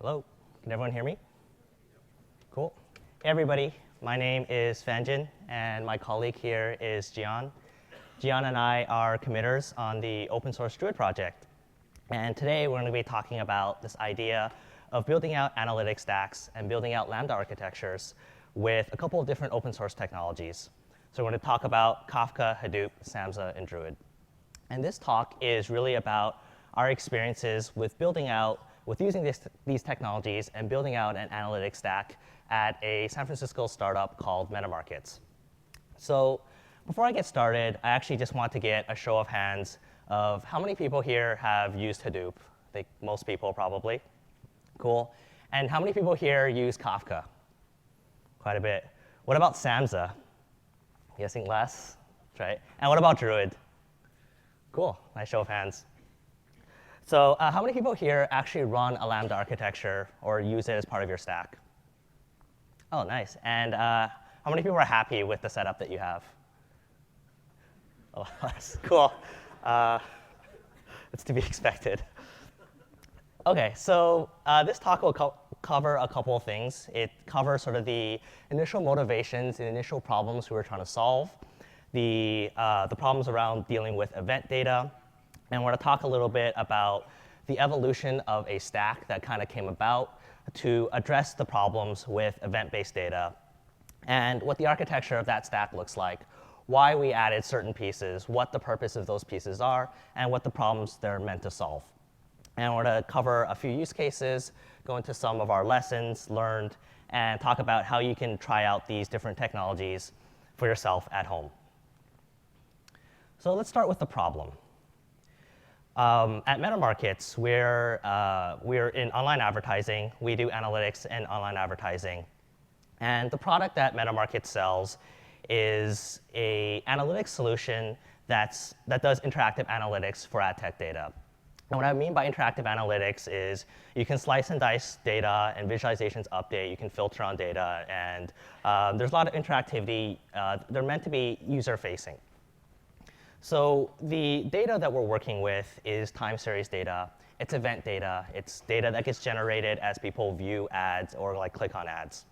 Hello, can everyone hear me? Cool. Hey everybody, my name is Fanjin, and my colleague here is Jian. Jian and I are committers on the open source Druid project. And today we're going to be talking about this idea of building out analytic stacks and building out Lambda architectures with a couple of different open source technologies. So we're going to talk about Kafka, Hadoop, Samza, and Druid. And this talk is really about our experiences with using these technologies and building out an analytic stack at a San Francisco startup called MetaMarkets. So before I get started, I actually just want to get a show of hands of how many people here have used Hadoop. I think most people probably. Cool. And how many people here use Kafka? Quite a bit. What about Samza? I'm guessing less. That's right. And what about Druid? Cool. Nice show of hands. So how many people here actually run a Lambda architecture or use it as part of your stack? Oh, nice. And how many people are happy with the setup that you have? Oh, less. Cool. It's to be expected. OK, so this talk will cover a couple of things. It covers sort of the initial motivations and initial problems we were trying to solve, the problems around dealing with event data. And we're going to talk a little bit about the evolution of a stack that kind of came about to address the problems with event-based data, and what the architecture of that stack looks like, why we added certain pieces, what the purpose of those pieces are, and what the problems they're meant to solve. And we're going to cover a few use cases, go into some of our lessons learned, and talk about how you can try out these different technologies for yourself at home. So let's start with the problem. At MetaMarkets, we're in online advertising. We do analytics and online advertising. And the product that MetaMarkets sells is an analytics solution that does interactive analytics for ad tech data. And what I mean by interactive analytics is you can slice and dice data, and visualizations update. You can filter on data. And there's a lot of interactivity. They're meant to be user-facing. So the data that we're working with is time series data. It's event data. It's data that gets generated as people view ads or click on ads.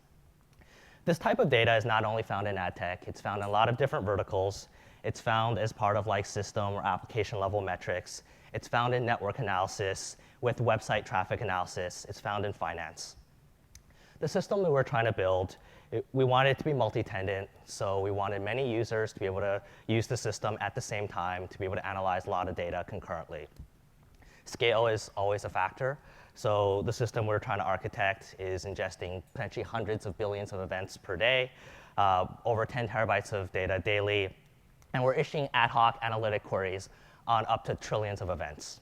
This type of data is not only found in ad tech. It's found in a lot of different verticals. It's found as part of system or application level metrics. It's found in network analysis with website traffic analysis. It's found in finance. The system that we're trying to build, we wanted it to be multi-tenant, so we wanted many users to be able to use the system at the same time to be able to analyze a lot of data concurrently. Scale is always a factor, so the system we're trying to architect is ingesting potentially hundreds of billions of events per day, over 10 terabytes of data daily, and we're issuing ad hoc analytic queries on up to trillions of events.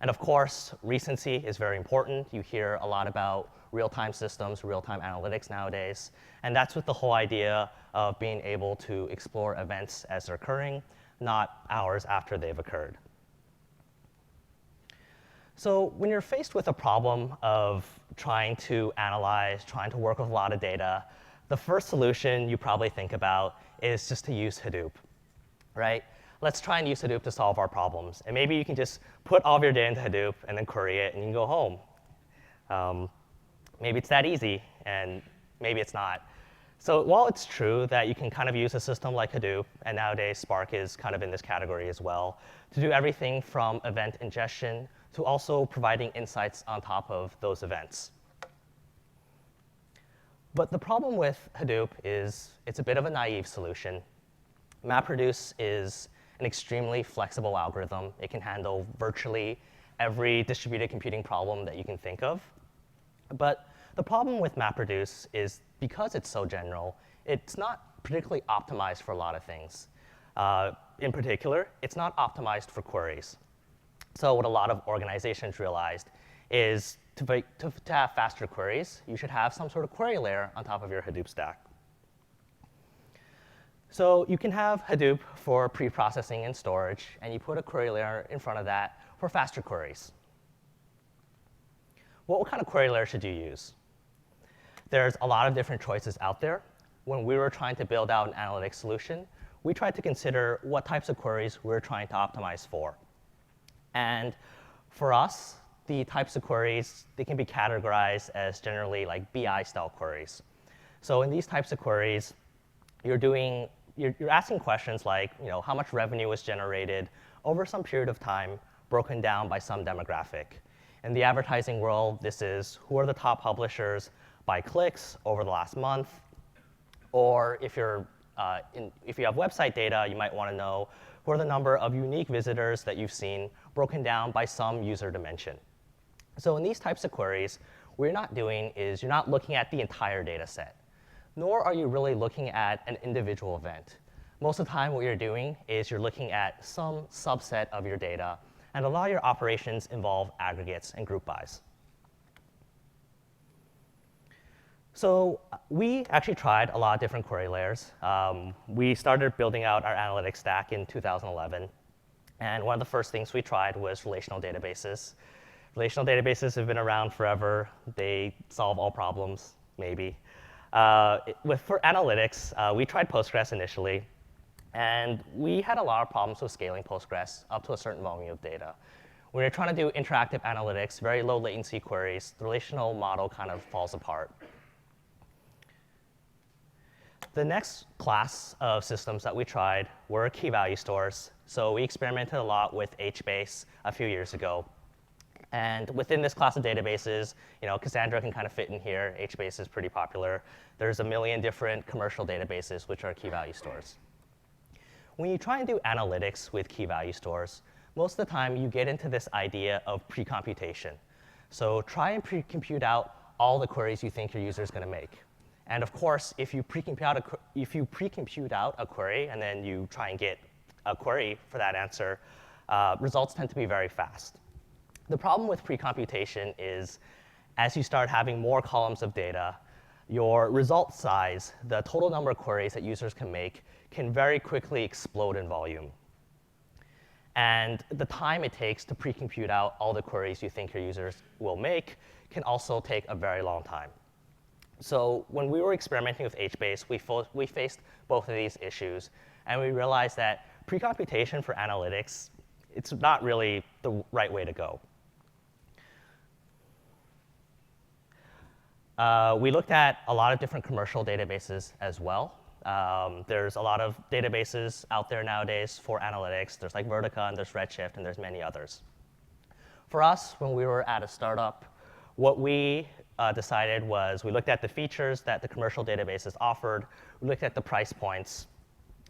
And of course, recency is very important. You hear a lot about real-time systems, real-time analytics nowadays. And that's with the whole idea of being able to explore events as they're occurring, not hours after they've occurred. So when you're faced with a problem of trying to analyze, trying to work with a lot of data, the first solution you probably think about is just to use Hadoop, right? Let's try and use Hadoop to solve our problems. And maybe you can just put all of your data into Hadoop and then query it, and you can go home. Maybe it's that easy, and maybe it's not. So while it's true that you can kind of use a system like Hadoop, and nowadays Spark is kind of in this category as well, to do everything from event ingestion to also providing insights on top of those events. But the problem with Hadoop is it's a bit of a naive solution. MapReduce is an extremely flexible algorithm. It can handle virtually every distributed computing problem that you can think of. But the problem with MapReduce is because it's so general, it's not particularly optimized for a lot of things. In particular, it's not optimized for queries. So what a lot of organizations realized is to have faster queries, you should have some sort of query layer on top of your Hadoop stack. So you can have Hadoop for pre-processing and storage, and you put a query layer in front of that for faster queries. What kind of query layer should you use? There's a lot of different choices out there. When we were trying to build out an analytics solution, we tried to consider what types of queries we were trying to optimize for. And for us, the types of queries, they can be categorized as generally like BI-style queries. So in these types of queries, you're asking questions like, how much revenue was generated over some period of time, broken down by some demographic. In the advertising world, this is who are the top publishers by clicks over the last month. Or if you have website data, you might want to know who are the number of unique visitors that you've seen broken down by some user dimension. So in these types of queries, what you're not doing is you're not looking at the entire data set, nor are you really looking at an individual event. Most of the time, what you're doing is you're looking at some subset of your data, and a lot of your operations involve aggregates and group bys. So we actually tried a lot of different query layers. We started building out our analytics stack in 2011. And one of the first things we tried was relational databases. Relational databases have been around forever. They solve all problems, maybe. For analytics, we tried Postgres initially. And we had a lot of problems with scaling Postgres up to a certain volume of data. When you're trying to do interactive analytics, very low latency queries, the relational model kind of falls apart. The next class of systems that we tried were key value stores. So we experimented a lot with HBase a few years ago. And within this class of databases, Cassandra can kind of fit in here. HBase is pretty popular. There's a million different commercial databases which are key value stores. When you try and do analytics with key value stores, most of the time you get into this idea of pre-computation. So try and pre-compute out all the queries you think your user is going to make. And of course, if you pre-compute out a query and then you try and get a query for that answer, results tend to be very fast. The problem with pre-computation is as you start having more columns of data, your result size, the total number of queries that users can make, can very quickly explode in volume. And the time it takes to pre-compute out all the queries you think your users will make can also take a very long time. So when we were experimenting with HBase, we faced both of these issues. And we realized that pre-computation for analytics, it's not really the right way to go. We looked at a lot of different commercial databases as well. There's a lot of databases out there nowadays for analytics. There's like Vertica, and there's Redshift, and there's many others. For us, when we were at a startup, what we decided was we looked at the features that the commercial databases offered. We looked at the price points.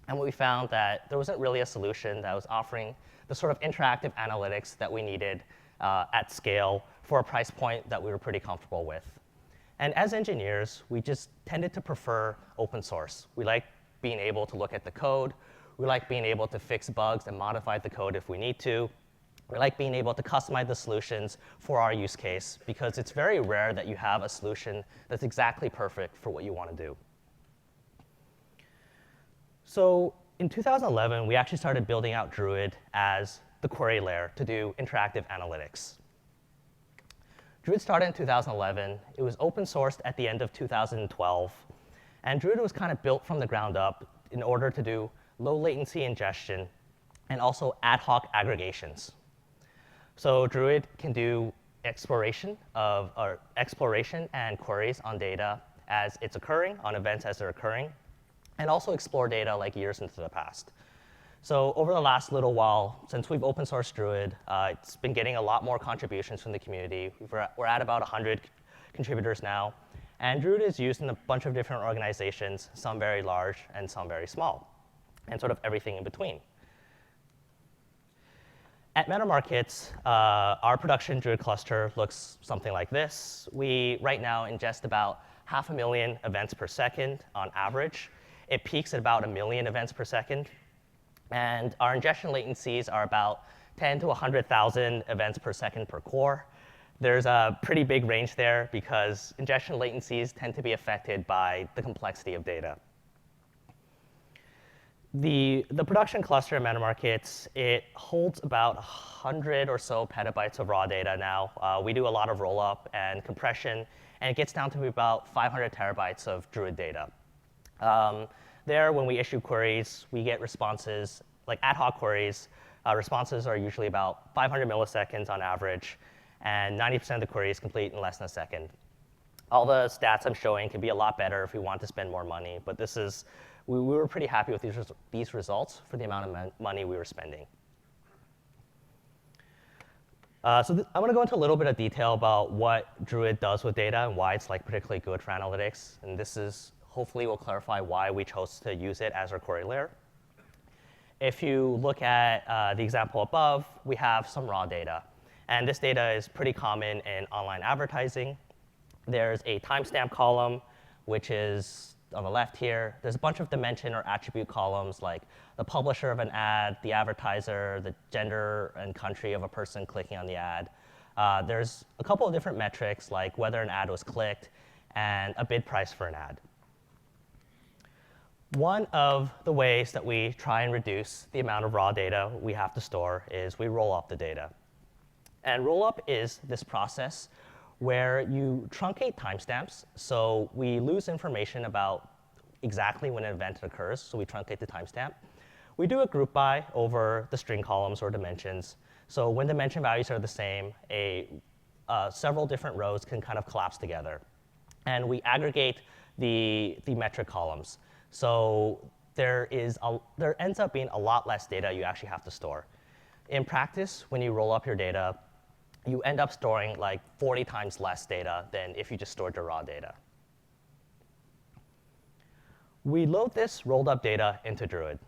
And what we found that there wasn't really a solution that was offering the sort of interactive analytics that we needed at scale for a price point that we were pretty comfortable with. And as engineers, we just tended to prefer open source. We like being able to look at the code. We like being able to fix bugs and modify the code if we need to. We like being able to customize the solutions for our use case, because it's very rare that you have a solution that's exactly perfect for what you want to do. So in 2011, we actually started building out Druid as the query layer to do interactive analytics. Druid started in 2011. It was open sourced at the end of 2012. And Druid was kind of built from the ground up in order to do low latency ingestion and also ad hoc aggregations. So Druid can do exploration and queries on data as it's occurring, on events as they're occurring, and also explore data like years into the past. So over the last little while, since we've open sourced Druid, it's been getting a lot more contributions from the community. We're at about 100 contributors now. And Druid is used in a bunch of different organizations, some very large and some very small, and sort of everything in between. At MetaMarkets, our production Druid cluster looks something like this. We, right now, ingest about 500,000 events per second on average. It peaks at about 1 million events per second. And our ingestion latencies are about 10 to 100,000 events per second per core. There's a pretty big range there because ingestion latencies tend to be affected by the complexity of data. The production cluster at MetaMarkets, it holds about 100 or so petabytes of raw data now. We do a lot of roll-up and compression, and it gets down to about 500 terabytes of Druid data. There, when we issue queries, we get responses, like ad hoc queries. Responses are usually about 500 milliseconds on average. and 90% of the query is complete in less than a second. All the stats I'm showing can be a lot better if we want to spend more money, but we were pretty happy with these results for the amount of money we were spending. I'm going to go into a little bit of detail about what Druid does with data and why it's particularly good for analytics. And this hopefully will clarify why we chose to use it as our query layer. If you look at the example above, we have some raw data. And this data is pretty common in online advertising. There's a timestamp column, which is on the left here. There's a bunch of dimension or attribute columns, like the publisher of an ad, the advertiser, the gender and country of a person clicking on the ad. There's a couple of different metrics, like whether an ad was clicked and a bid price for an ad. One of the ways that we try and reduce the amount of raw data we have to store is we roll up the data. And roll up is this process where you truncate timestamps. So we lose information about exactly when an event occurs, so we truncate the timestamp. We do a group by over the string columns or dimensions. So when dimension values are the same, several different rows can kind of collapse together. And we aggregate the metric columns. So there ends up being a lot less data you actually have to store. In practice, when you roll up your data, you end up storing 40 times less data than if you just stored your raw data. We load this rolled up data into Druid.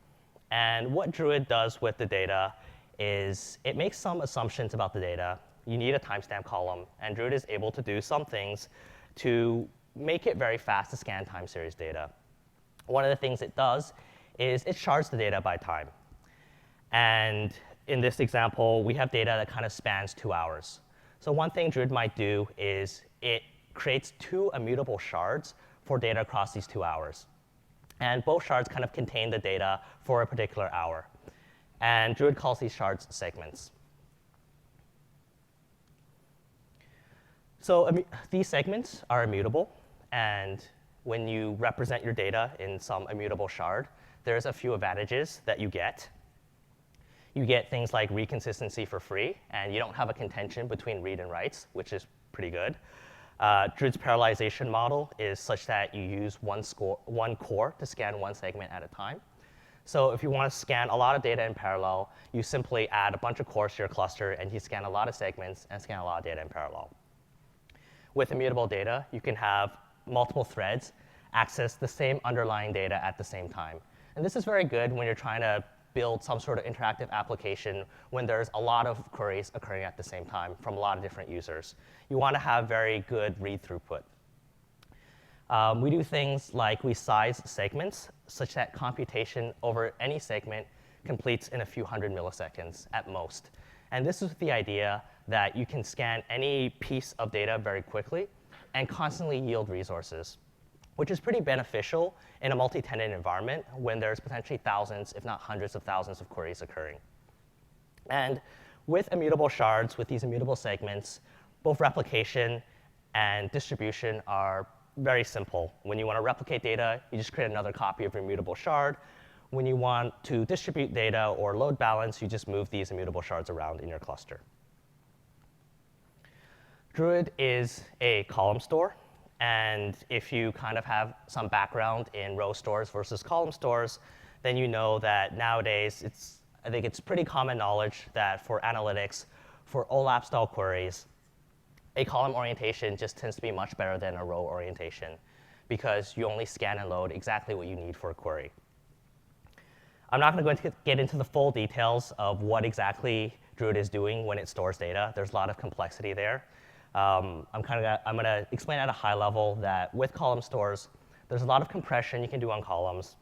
And what Druid does with the data is it makes some assumptions about the data. You need a timestamp column, and Druid is able to do some things to make it very fast to scan time series data. One of the things it does is it shards the data by time. And in this example, we have data that kind of spans 2 hours. So one thing Druid might do is it creates 2 immutable shards for data across these 2 hours. And both shards kind of contain the data for a particular hour. And Druid calls these shards segments. So these segments are immutable. And when you represent your data in some immutable shard, there's a few advantages that you get. You get things like read consistency for free, and you don't have a contention between read and writes, which is pretty good. Druid's parallelization model is such that you use one core to scan one segment at a time. So if you want to scan a lot of data in parallel, you simply add a bunch of cores to your cluster, and you scan a lot of segments and scan a lot of data in parallel. With immutable data, you can have multiple threads access the same underlying data at the same time. And this is very good when you're trying to build some sort of interactive application when there's a lot of queries occurring at the same time from a lot of different users. You want to have very good read throughput. We do things like we size segments such that computation over any segment completes in a few hundred milliseconds at most. And this is the idea that you can scan any piece of data very quickly and constantly yield resources, which is pretty beneficial in a multi-tenant environment when there's potentially thousands, if not hundreds of thousands of queries occurring. And with immutable shards, with these immutable segments, both replication and distribution are very simple. When you want to replicate data, you just create another copy of your immutable shard. When you want to distribute data or load balance, you just move these immutable shards around in your cluster. Druid is a column store. And if you kind of have some background in row stores versus column stores, then you know that nowadays I think it's pretty common knowledge that for analytics, for OLAP-style queries, a column orientation just tends to be much better than a row orientation because you only scan and load exactly what you need for a query. I'm not going to get into the full details of what exactly Druid is doing when it stores data. There's a lot of complexity there. I'm going to explain at a high level that with column stores, there's a lot of compression you can do on columns.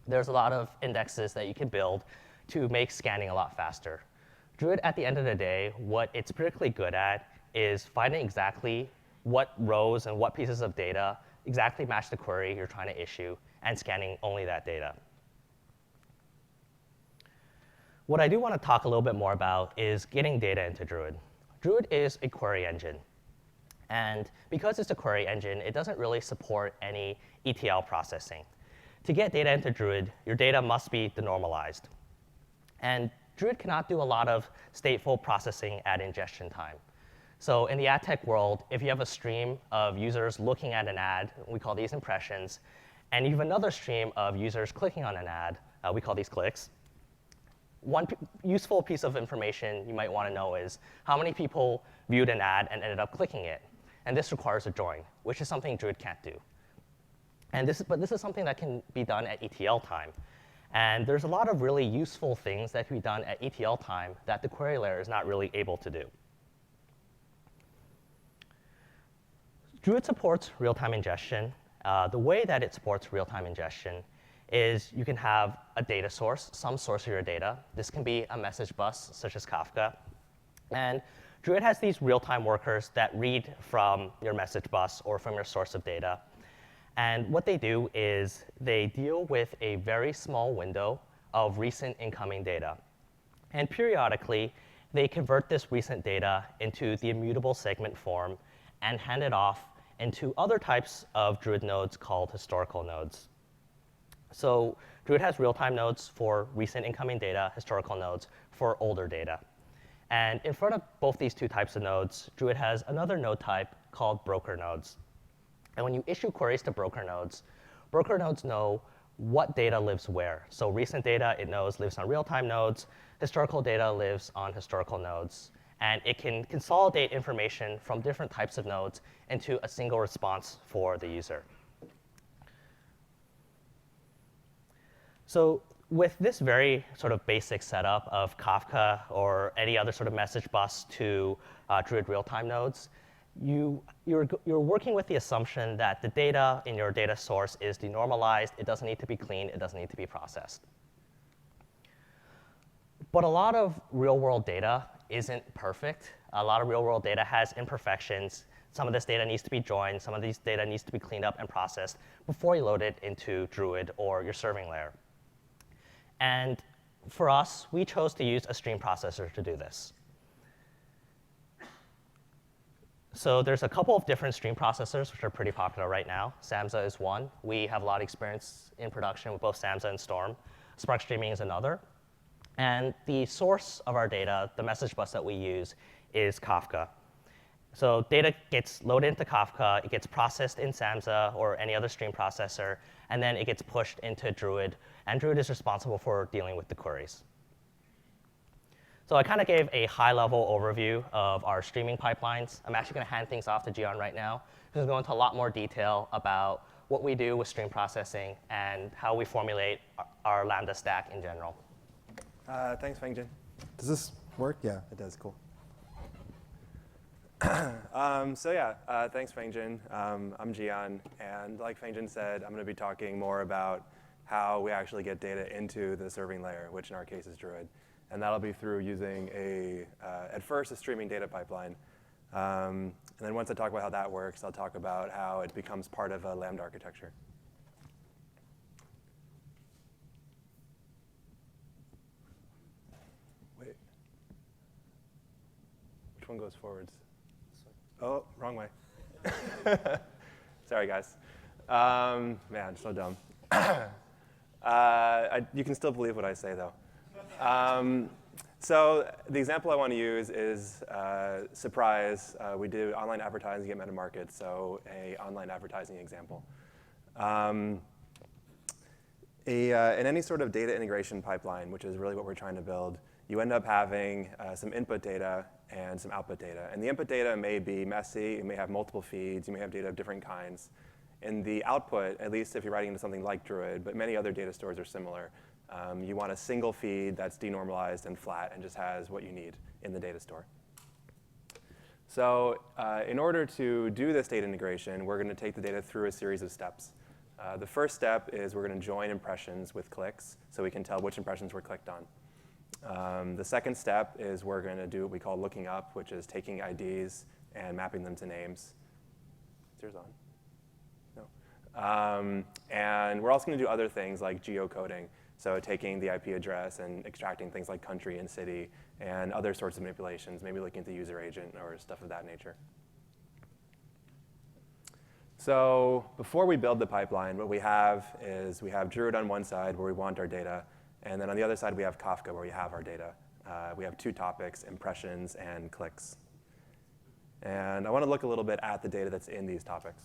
There's a lot of indexes that you can build to make scanning a lot faster. Druid, at the end of the day, what it's particularly good at is finding exactly what rows and what pieces of data exactly match the query you're trying to issue and scanning only that data. What I do want to talk a little bit more about is getting data into Druid. Druid is a query engine. And because it's a query engine, it doesn't really support any ETL processing. To get data into Druid, your data must be denormalized. And Druid cannot do a lot of stateful processing at ingestion time. So in the ad tech world, if you have a stream of users looking at an ad, we call these impressions, and you have another stream of users clicking on an ad, we call these clicks. One useful piece of information you might want to know is how many people viewed an ad and ended up clicking it. And this requires a join, which is something Druid can't do. But this is something that can be done at ETL time. And there's a lot of really useful things that can be done at ETL time that the query layer is not really able to do. Druid supports real-time ingestion. The way that it supports real-time ingestion is you can have a data source, some source of your data. This can be a message bus, such as Kafka. And Druid has these real-time workers that read from your message bus or from your source of data. And what they do is they deal with a very small window of recent incoming data. And periodically, they convert this recent data into the immutable segment form and hand it off into other types of Druid nodes called historical nodes. So Druid has real-time nodes for recent incoming data, historical nodes for older data. And in front of both these two types of nodes, Druid has another node type called broker nodes. And when you issue queries to broker nodes know what data lives where. So recent data, it knows, lives on real-time nodes. Historical data lives on historical nodes. And it can consolidate information from different types of nodes into a single response for the user. So with this very sort of basic setup of Kafka or any other sort of message bus to Druid real-time nodes, you're working with the assumption that the data in your data source is denormalized. It doesn't need to be cleaned. It doesn't need to be processed. But a lot of real-world data isn't perfect. A lot of real-world data has imperfections. Some of this data needs to be joined. Some of these data needs to be cleaned up and processed before you load it into Druid or your serving layer. And for us, we chose to use a stream processor to do this. So there's a couple of different stream processors which are pretty popular right now. Samza is one. We have a lot of experience in production with both Samza and Storm. Spark Streaming is another. And the source of our data, the message bus that we use, is Kafka. So data gets loaded into Kafka. It gets processed in Samza or any other stream processor. And then it gets pushed into Druid. And Druid is responsible for dealing with the queries. So I kind of gave a high-level overview of our streaming pipelines. I'm actually going to hand things off to Gian right now. He's going to go into a lot more detail about what we do with stream processing and how we formulate our Lambda stack in general. Thanks, Fangjin. Does this work? Yeah, it does. Cool. Thanks, Fangjin. I'm Gian, and like Fangjin said, I'm going to be talking more about how we actually get data into the serving layer, which in our case is Druid. And that'll be through using at first, a streaming data pipeline. And then once I talk about how that works, I'll talk about how it becomes part of a Lambda architecture. Wait. Which one goes forwards? Oh, wrong way. Sorry, guys. Man, so dumb. You can still believe what I say, though. So the example I want to use is surprise. We do online advertising at Meta Markets, so an online advertising example. In any sort of data integration pipeline, which is really what we're trying to build, you end up having some input data and some output data. And the input data may be messy. It may have multiple feeds. You may have data of different kinds. In the output, at least if you're writing into something like Druid, but many other data stores are similar, you want a single feed that's denormalized and flat and just has what you need in the data store. So in order to do this data integration, we're going to take the data through a series of steps. The first step is we're going to join impressions with clicks so we can tell which impressions were clicked on. The second step is we're going to do what we call looking up, which is taking IDs and mapping them to names. Is yours on? No. And we're also going to do other things like geocoding. So taking the IP address and extracting things like country and city and other sorts of manipulations, maybe looking at the user agent or stuff of that nature. So before we build the pipeline, what we have is we have Druid on one side where we want our data. And then on the other side, we have Kafka where we have our data. We have two topics, impressions and clicks. And I want to look a little bit at the data that's in these topics.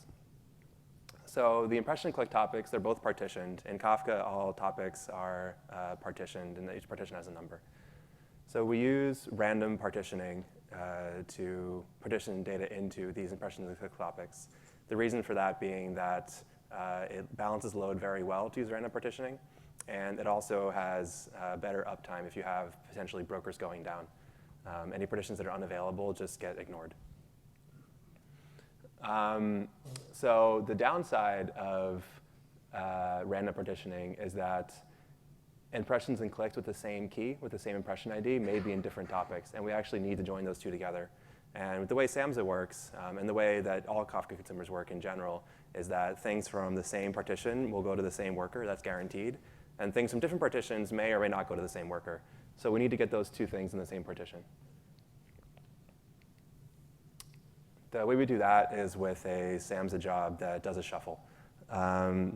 So the impression click topics, they're both partitioned. In Kafka, all topics are partitioned, and each partition has a number. So we use random partitioning to partition data into these impression click topics. The reason for that being that it balances load very well to use random partitioning, and it also has better uptime if you have potentially brokers going down. Any partitions that are unavailable just get ignored. So the downside of random partitioning is that impressions and clicks with the same key, with the same impression ID, may be in different topics, and we actually need to join those two together. And with the way Samza works, and the way that all Kafka consumers work in general, is that things from the same partition will go to the same worker, that's guaranteed, and things from different partitions may or may not go to the same worker. So we need to get those two things in the same partition. The way we do that is with a Samza job that does a shuffle.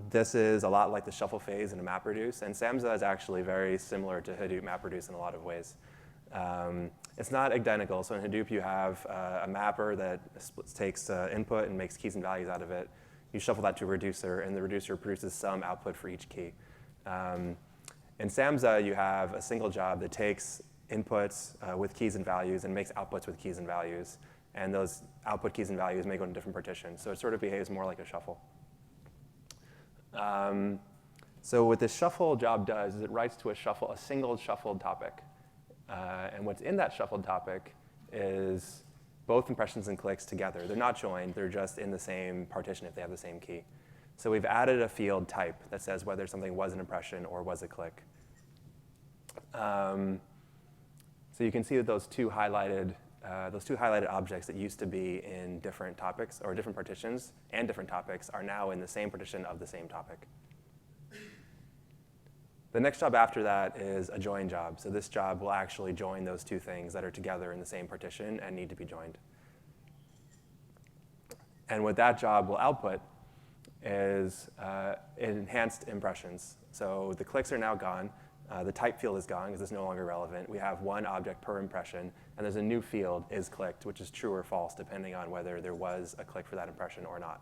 This is a lot like the shuffle phase in a MapReduce, and Samza is actually very similar to Hadoop MapReduce in a lot of ways. It's not identical, so in Hadoop you have a mapper that takes input and makes keys and values out of it. You shuffle that to a reducer, and the reducer produces some output for each key. In Samza, you have a single job that takes inputs with keys and values and makes outputs with keys and values. And those output keys and values may go in different partitions. So it sort of behaves more like a shuffle. So what this shuffle job does is it writes to a single shuffled topic. And what's in that shuffled topic is both impressions and clicks together. They're not joined. They're just in the same partition if they have the same key. So we've added a field type that says whether something was an impression or was a click. So you can see that those two highlighted objects that used to be in different topics or different partitions and different topics are now in the same partition of the same topic. The next job after that is a join job. So this job will actually join those two things that are together in the same partition and need to be joined. And what that job will output is enhanced impressions. So the clicks are now gone. The type field is gone because it's no longer relevant. We have one object per impression, and there's a new field, is clicked, which is true or false, depending on whether there was a click for that impression or not.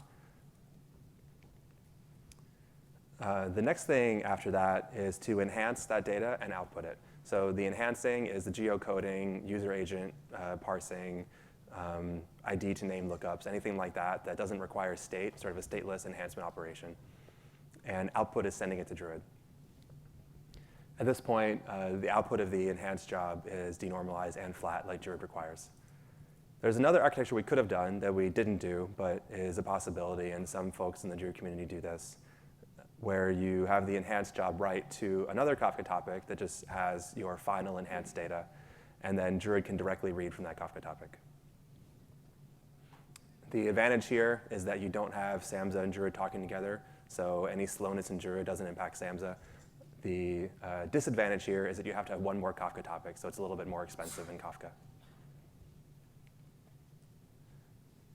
The next thing after that is to enhance that data and output it. So the enhancing is the geocoding, user agent parsing, ID to name lookups, anything like that that doesn't require state, sort of a stateless enhancement operation. And output is sending it to Druid. At this point, the output of the enhanced job is denormalized and flat like Druid requires. There's another architecture we could have done that we didn't do, but is a possibility, and some folks in the Druid community do this, where you have the enhanced job write to another Kafka topic that just has your final enhanced data, and then Druid can directly read from that Kafka topic. The advantage here is that you don't have Samza and Druid talking together, so any slowness in Druid doesn't impact Samza. The disadvantage here is that you have to have one more Kafka topic, so it's a little bit more expensive in Kafka.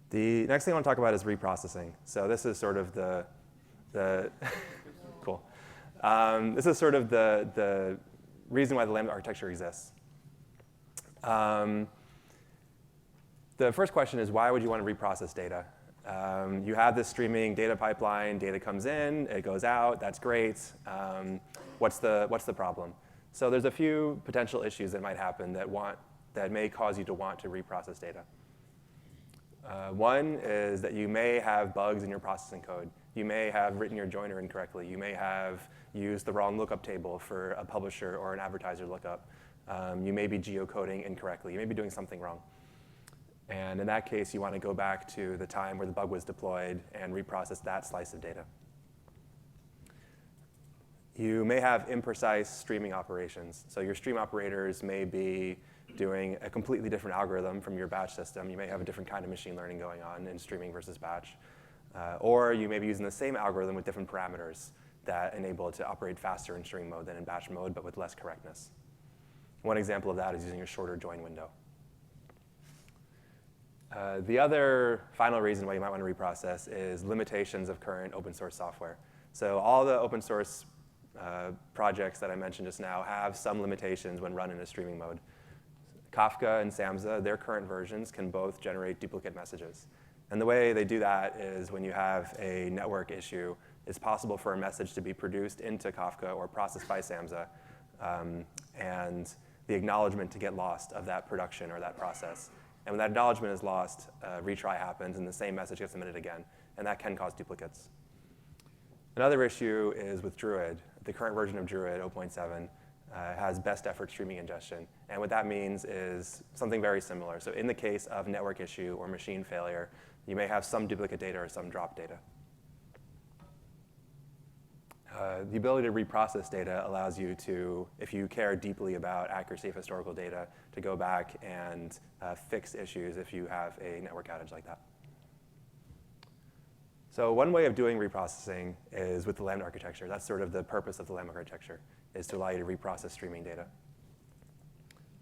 The next thing I want to talk about is reprocessing. So this is sort of the cool. This is sort of the reason why the Lambda architecture exists. The first question is, why would you want to reprocess data? You have this streaming data pipeline. Data comes in, it goes out. That's great. What's the problem? So there's a few potential issues that might happen that may cause you to want to reprocess data. One is that you may have bugs in your processing code. You may have written your joiner incorrectly. You may have used the wrong lookup table for a publisher or an advertiser lookup. You may be geocoding incorrectly. You may be doing something wrong. And in that case, you want to go back to the time where the bug was deployed and reprocess that slice of data. You may have imprecise streaming operations. So your stream operators may be doing a completely different algorithm from your batch system. You may have a different kind of machine learning going on in streaming versus batch. Or you may be using the same algorithm with different parameters that enable it to operate faster in streaming mode than in batch mode, but with less correctness. One example of that is using a shorter join window. The other final reason why you might want to reprocess is limitations of current open source software. So all the open source projects that I mentioned just now have some limitations when run in a streaming mode. Kafka and Samza, their current versions, can both generate duplicate messages. And the way they do that is when you have a network issue, it's possible for a message to be produced into Kafka or processed by Samza, and the acknowledgement to get lost of that production or that process. And when that acknowledgement is lost, a retry happens, and the same message gets emitted again. And that can cause duplicates. Another issue is with Druid. The current version of Druid, 0.7, has best effort streaming ingestion. And what that means is something very similar. So in the case of network issue or machine failure, you may have some duplicate data or some drop data. The ability to reprocess data allows you to, if you care deeply about accuracy of historical data, to go back and fix issues if you have a network outage like that. So one way of doing reprocessing is with the Lambda architecture. That's sort of the purpose of the Lambda architecture, is to allow you to reprocess streaming data.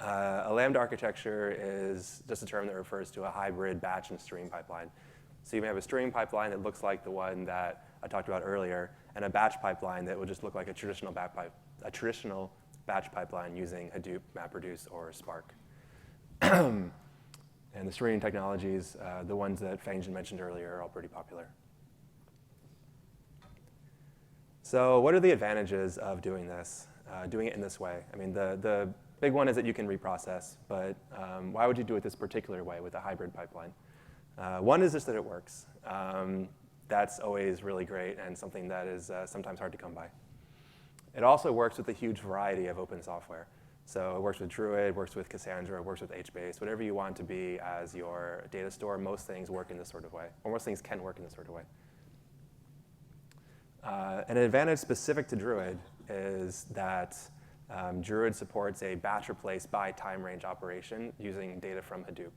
A Lambda architecture is just a term that refers to a hybrid batch and stream pipeline. So you may have a stream pipeline that looks like the one that I talked about earlier, and a batch pipeline that will just look like a traditional batch pipeline using Hadoop, MapReduce, or Spark. And the streaming technologies, the ones that Fangjin mentioned earlier, are all pretty popular. So what are the advantages of doing this, doing it in this way? I mean, the big one is that you can reprocess, but why would you do it this particular way with a hybrid pipeline? One is just that it works. That's always really great and something that is sometimes hard to come by. It also works with a huge variety of open software. So it works with Druid, works with Cassandra, it works with HBase, whatever you want to be as your data store. Most things work in this sort of way, or most things can work in this sort of way. An advantage specific to Druid is that Druid supports a batch replace by time range operation using data from Hadoop,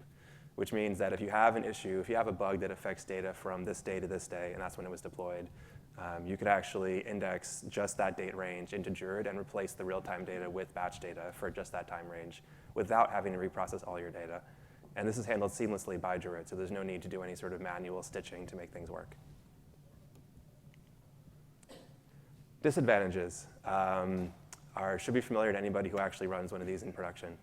which means that if you have an issue, if you have a bug that affects data from this day to this day, and that's when it was deployed, you could actually index just that date range into Druid and replace the real-time data with batch data for just that time range without having to reprocess all your data. And this is handled seamlessly by Druid, so there's no need to do any sort of manual stitching to make things work. Disadvantages should be familiar to anybody who actually runs one of these in production.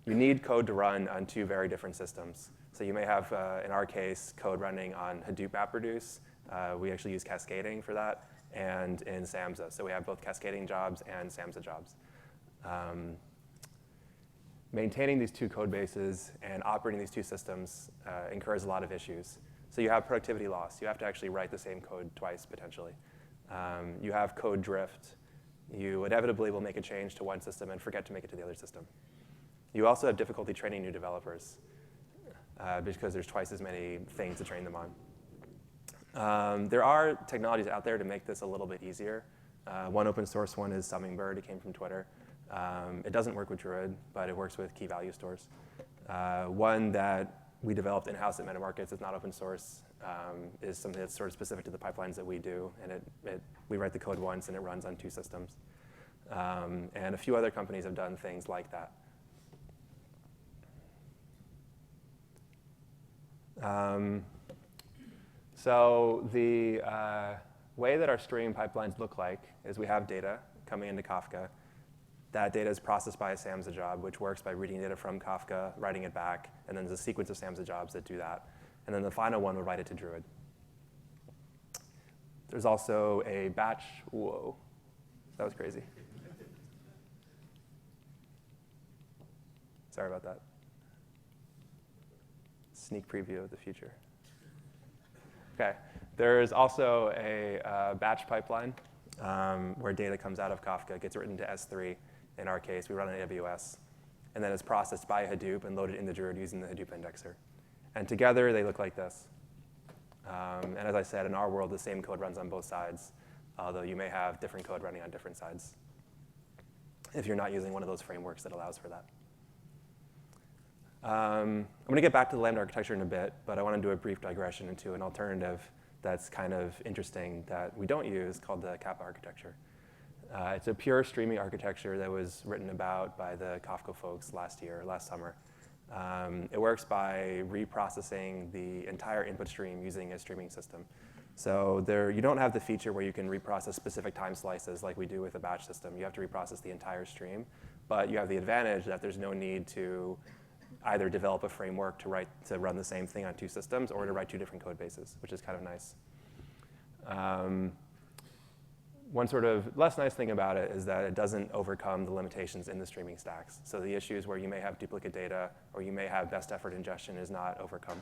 You need code to run on two very different systems. So you may have, in our case, code running on Hadoop MapReduce. We actually use cascading for that, and in Samza. So we have both cascading jobs and Samza jobs. Maintaining these two code bases and operating these two systems incurs a lot of issues. So you have productivity loss. You have to actually write the same code twice, potentially. You have code drift. You inevitably will make a change to one system and forget to make it to the other system. You also have difficulty training new developers because there's twice as many things to train them on. There are technologies out there to make this a little bit easier. One open source one is Hummingbird. It came from Twitter. It doesn't work with Druid, but it works with key value stores. One that we developed in-house at MetaMarkets, it's not open source, is something that's sort of specific to the pipelines that we do. And we write the code once, and it runs on two systems. And a few other companies have done things like that. So the way that our stream pipelines look like is we have data coming into Kafka. That data is processed by a Samza job, which works by reading data from Kafka, writing it back, and then there's a sequence of Samza jobs that do that. And then the final one will write it to Druid. There's also a batch. Whoa, that was crazy. Sorry about that. Sneak preview of the future. OK, there's also a batch pipeline where data comes out of Kafka, gets written to S3. In our case, we run on AWS, and then it's processed by Hadoop and loaded into Druid using the Hadoop indexer. And together, they look like this. And as I said, in our world, the same code runs on both sides, although you may have different code running on different sides if you're not using one of those frameworks that allows for that. I'm going to get back to the Lambda architecture in a bit, but I want to do a brief digression into an alternative that's kind of interesting that we don't use called the Kappa architecture. It's a pure streaming architecture that was written about by the Kafka folks last summer. It works by reprocessing the entire input stream using a streaming system. So you don't have the feature where you can reprocess specific time slices like we do with a batch system. You have to reprocess the entire stream, but you have the advantage that there's no need to either develop a framework to run the same thing on two systems or to write two different code bases, which is kind of nice. One sort of less nice thing about it is that it doesn't overcome the limitations in the streaming stacks. So the issues where you may have duplicate data or you may have best effort ingestion is not overcome.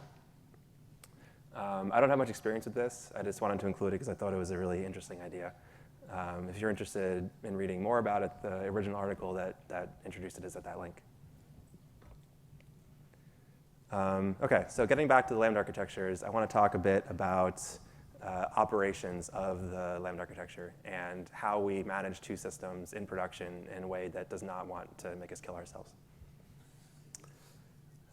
I don't have much experience with this. I just wanted to include it because I thought it was a really interesting idea. If you're interested in reading more about it, the original article that introduced it is at that link. OK, so getting back to the Lambda architectures, I want to talk a bit about operations of the Lambda architecture and how we manage two systems in production in a way that does not want to make us kill ourselves.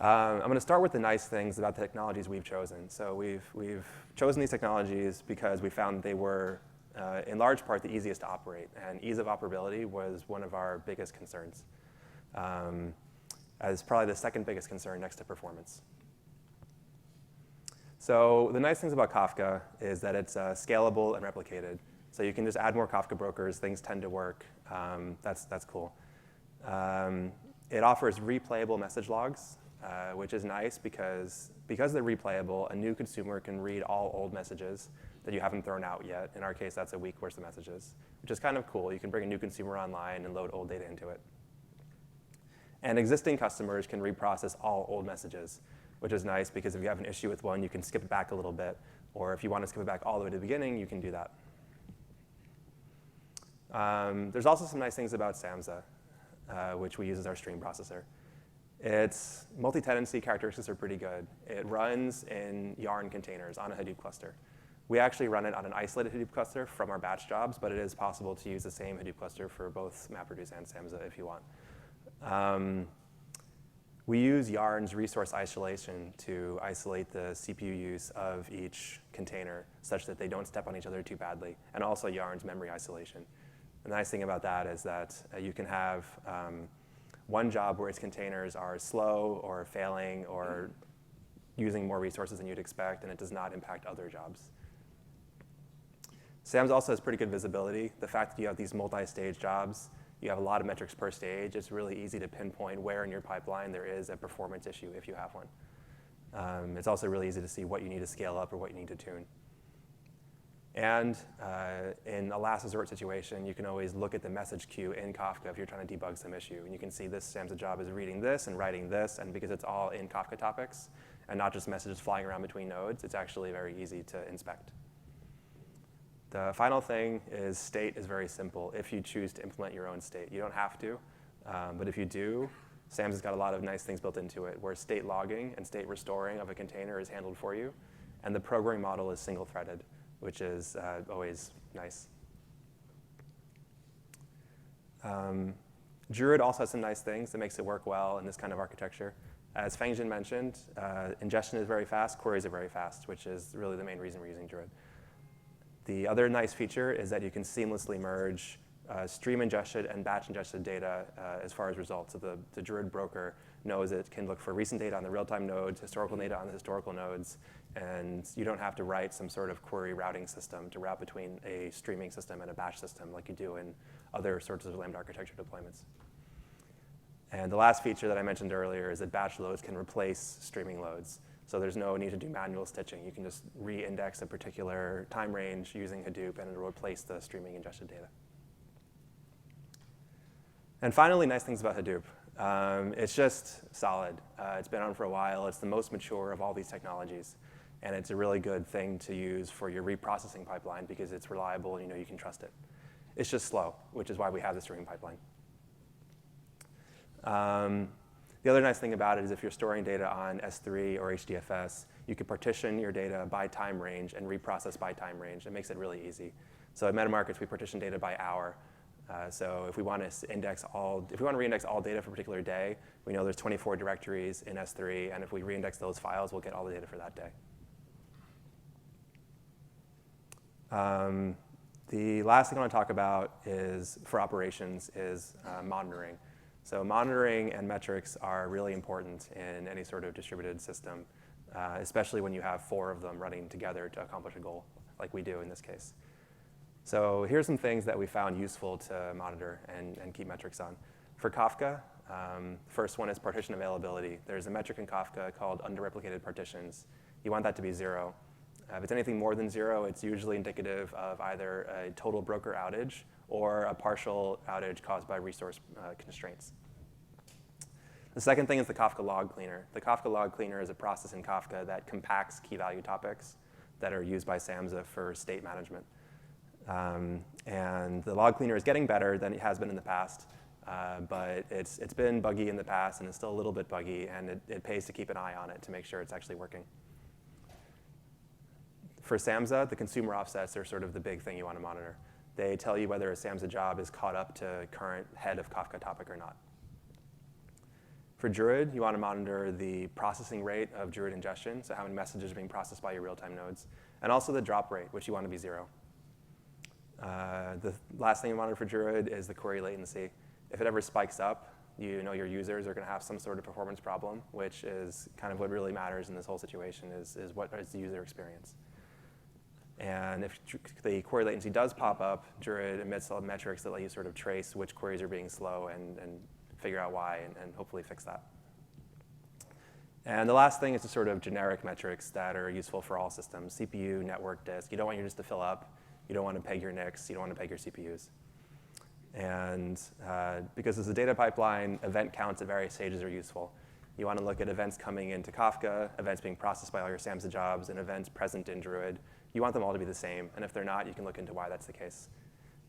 I'm going to start with the nice things about the technologies we've chosen. So we've chosen these technologies because we found they were, in large part, the easiest to operate. And ease of operability was one of our biggest concerns, as probably the second biggest concern next to performance. So the nice things about Kafka is that it's scalable and replicated. So you can just add more Kafka brokers. Things tend to work. That's cool. It offers replayable message logs, which is nice because they're replayable, a new consumer can read all old messages that you haven't thrown out yet. In our case, that's a week worth of messages, which is kind of cool. You can bring a new consumer online and load old data into it. And existing customers can reprocess all old messages, which is nice because if you have an issue with one, you can skip it back a little bit. Or if you want to skip it back all the way to the beginning, you can do that. There's also some nice things about Samza, which we use as our stream processor. Its multi-tenancy characteristics are pretty good. It runs in Yarn containers on a Hadoop cluster. We actually run it on an isolated Hadoop cluster from our batch jobs, but it is possible to use the same Hadoop cluster for both MapReduce and Samza if you want. We use Yarn's resource isolation to isolate the CPU use of each container such that they don't step on each other too badly, and also Yarn's memory isolation. The nice thing about that is that you can have one job where its containers are slow or failing or using more resources than you'd expect, and it does not impact other jobs. Samza also has pretty good visibility. The fact that you have these multi-stage jobs, you have a lot of metrics per stage, it's really easy to pinpoint where in your pipeline there is a performance issue if you have one. It's also really easy to see what you need to scale up or what you need to tune. And in a last resort situation, you can always look at the message queue in Kafka if you're trying to debug some issue. And you can see this Samza job is reading this and writing this. And because it's all in Kafka topics and not just messages flying around between nodes, it's actually very easy to inspect. The final thing is state is very simple if you choose to implement your own state. You don't have to, but if you do, Samza's got a lot of nice things built into it, where state logging and state restoring of a container is handled for you. And the programming model is single-threaded, which is always nice. Druid also has some nice things that makes it work well in this kind of architecture. As Fangjin mentioned, ingestion is very fast, queries are very fast, which is really the main reason we're using Druid. The other nice feature is that you can seamlessly merge stream ingested and batch ingested data as far as results. So the Druid broker knows it can look for recent data on the real-time nodes, historical data on the historical nodes, and you don't have to write some sort of query routing system to route between a streaming system and a batch system like you do in other sorts of Lambda architecture deployments. And the last feature that I mentioned earlier is that batch loads can replace streaming loads. So there's no need to do manual stitching. You can just re-index a particular time range using Hadoop, and it'll replace the streaming ingested data. And finally, nice things about Hadoop. It's just solid. It's been on for a while. It's the most mature of all these technologies. And it's a really good thing to use for your reprocessing pipeline because it's reliable and you can trust it. It's just slow, which is why we have the streaming pipeline. The other nice thing about it is if you're storing data on S3 or HDFS, you can partition your data by time range and reprocess by time range. It makes it really easy. So at MetaMarkets, we partition data by hour. So if we want to reindex all data for a particular day, we know there's 24 directories in S3, and if we reindex those files, we'll get all the data for that day. The last thing I want to talk about is for operations is monitoring. So monitoring and metrics are really important in any sort of distributed system, especially when you have 4 of them running together to accomplish a goal, like we do in this case. So here's some things that we found useful to monitor and keep metrics on. For Kafka, first one is partition availability. There's a metric in Kafka called under-replicated partitions. You want that to be 0. If it's anything more than 0, it's usually indicative of either a total broker outage or a partial outage caused by resource constraints. The second thing is the Kafka log cleaner. The Kafka log cleaner is a process in Kafka that compacts key value topics that are used by Samza for state management. And the log cleaner is getting better than it has been in the past, but it's been buggy in the past, and it's still a little bit buggy, and it pays to keep an eye on it to make sure it's actually working. For Samza, the consumer offsets are sort of the big thing you want to monitor. They tell you whether a Samza job is caught up to current head of Kafka topic or not. For Druid, you want to monitor the processing rate of Druid ingestion, so how many messages are being processed by your real-time nodes, and also the drop rate, which you want to be 0. The last thing you monitor for Druid is the query latency. If it ever spikes up, you know your users are going to have some sort of performance problem, which is kind of what really matters in this whole situation is what is the user experience. And if the query latency does pop up, Druid emits some metrics that let you sort of trace which queries are being slow and figure out why and hopefully fix that. And the last thing is the sort of generic metrics that are useful for all systems: CPU, network, disk. You don't want your disk to fill up. You don't want to peg your NICs. You don't want to peg your CPUs. And because it's a data pipeline, event counts at various stages are useful. You want to look at events coming into Kafka, events being processed by all your Samza jobs, and events present in Druid. You want them all to be the same. And if they're not, you can look into why that's the case.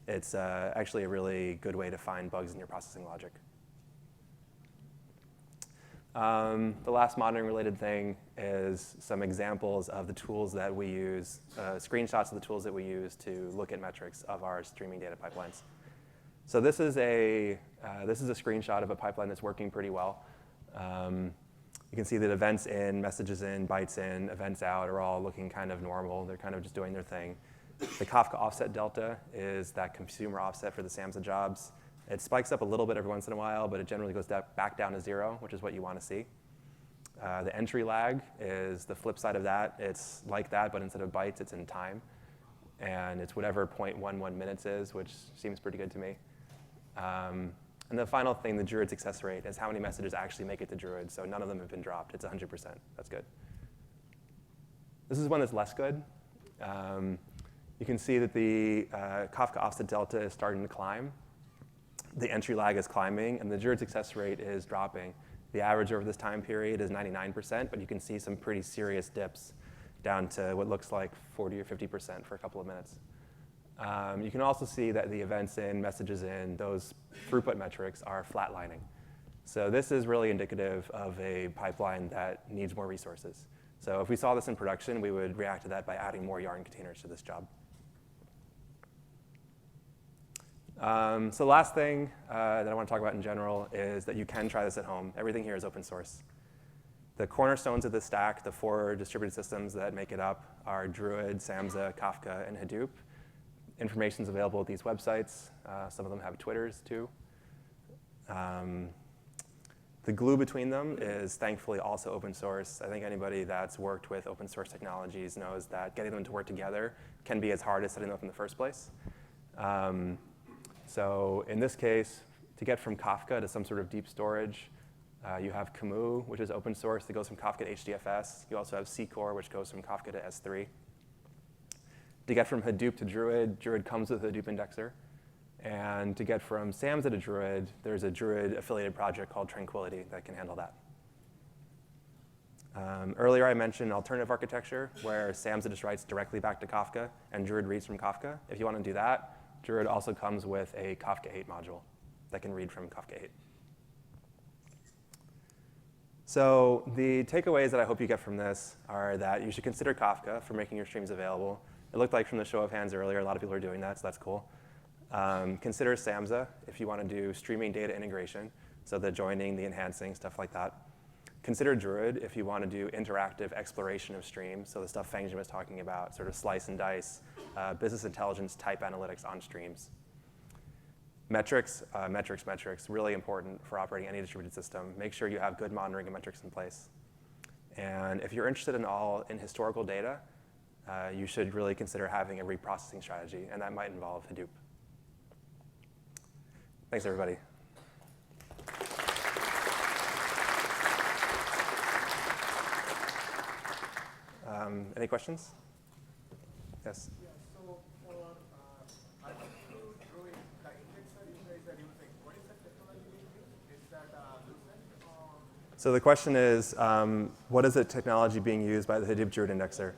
It's actually a really good way to find bugs in your processing logic. The last monitoring-related thing is some examples of the tools that we use, screenshots of the tools that we use to look at metrics of our streaming data pipelines. So this is a screenshot of a pipeline that's working pretty well. You can see that events in, messages in, bytes in, events out are all looking kind of normal. They're kind of just doing their thing. The Kafka offset delta is that consumer offset for the Samza jobs. It spikes up a little bit every once in a while, but it generally goes back down to 0, which is what you want to see. The entry lag is the flip side of that. It's like that, but instead of bytes, it's in time. And it's whatever 0.11 minutes is, which seems pretty good to me. And the final thing, the Druid success rate, is how many messages actually make it to Druid. So none of them have been dropped. It's 100%. That's good. This is one that's less good. You can see that the Kafka offset delta is starting to climb. The entry lag is climbing, and the Druid success rate is dropping. The average over this time period is 99%, but you can see some pretty serious dips down to what looks like 40 or 50% for a couple of minutes. You can also see that the events in, messages in, those throughput metrics are flatlining. So this is really indicative of a pipeline that needs more resources. So if we saw this in production, we would react to that by adding more Yarn containers to this job. So the last thing that I want to talk about in general is that you can try this at home. Everything here is open source. The cornerstones of this stack, the 4 distributed systems that make it up, are Druid, Samza, Kafka, and Hadoop. Information is available at these websites. Some of them have Twitters, too. The glue between them is thankfully also open source. I think anybody that's worked with open source technologies knows that getting them to work together can be as hard as setting them up in the first place. So in this case, to get from Kafka to some sort of deep storage, you have Camus, which is open source that goes from Kafka to HDFS. You also have Ccore, which goes from Kafka to S3. To get from Hadoop to Druid, Druid comes with a Hadoop indexer. And to get from Samza to Druid, there's a Druid affiliated project called Tranquility that can handle that. Earlier I mentioned alternative architecture, where Samza just writes directly back to Kafka, and Druid reads from Kafka. If you want to do that, Druid also comes with a Kafka 8 module that can read from Kafka 8. So the takeaways that I hope you get from this are that you should consider Kafka for making your streams available. It looked like from the show of hands earlier, a lot of people are doing that, so that's cool. Consider Samza if you want to do streaming data integration, so the joining, the enhancing, stuff like that. Consider Druid if you want to do interactive exploration of streams, so the stuff Fangjin was talking about, sort of slice and dice, business intelligence type analytics on streams. Metrics, really important for operating any distributed system. Make sure you have good monitoring and metrics in place. And if you're interested in historical data, you should really consider having a reprocessing strategy, and that might involve Hadoop. Thanks, everybody. Any questions? Yes? Yeah, so for Druid, the indexer you guys are using, what is the technology being used? Is that Lucent or? So the question is, what is the technology being used by the Hadoop Druid indexer?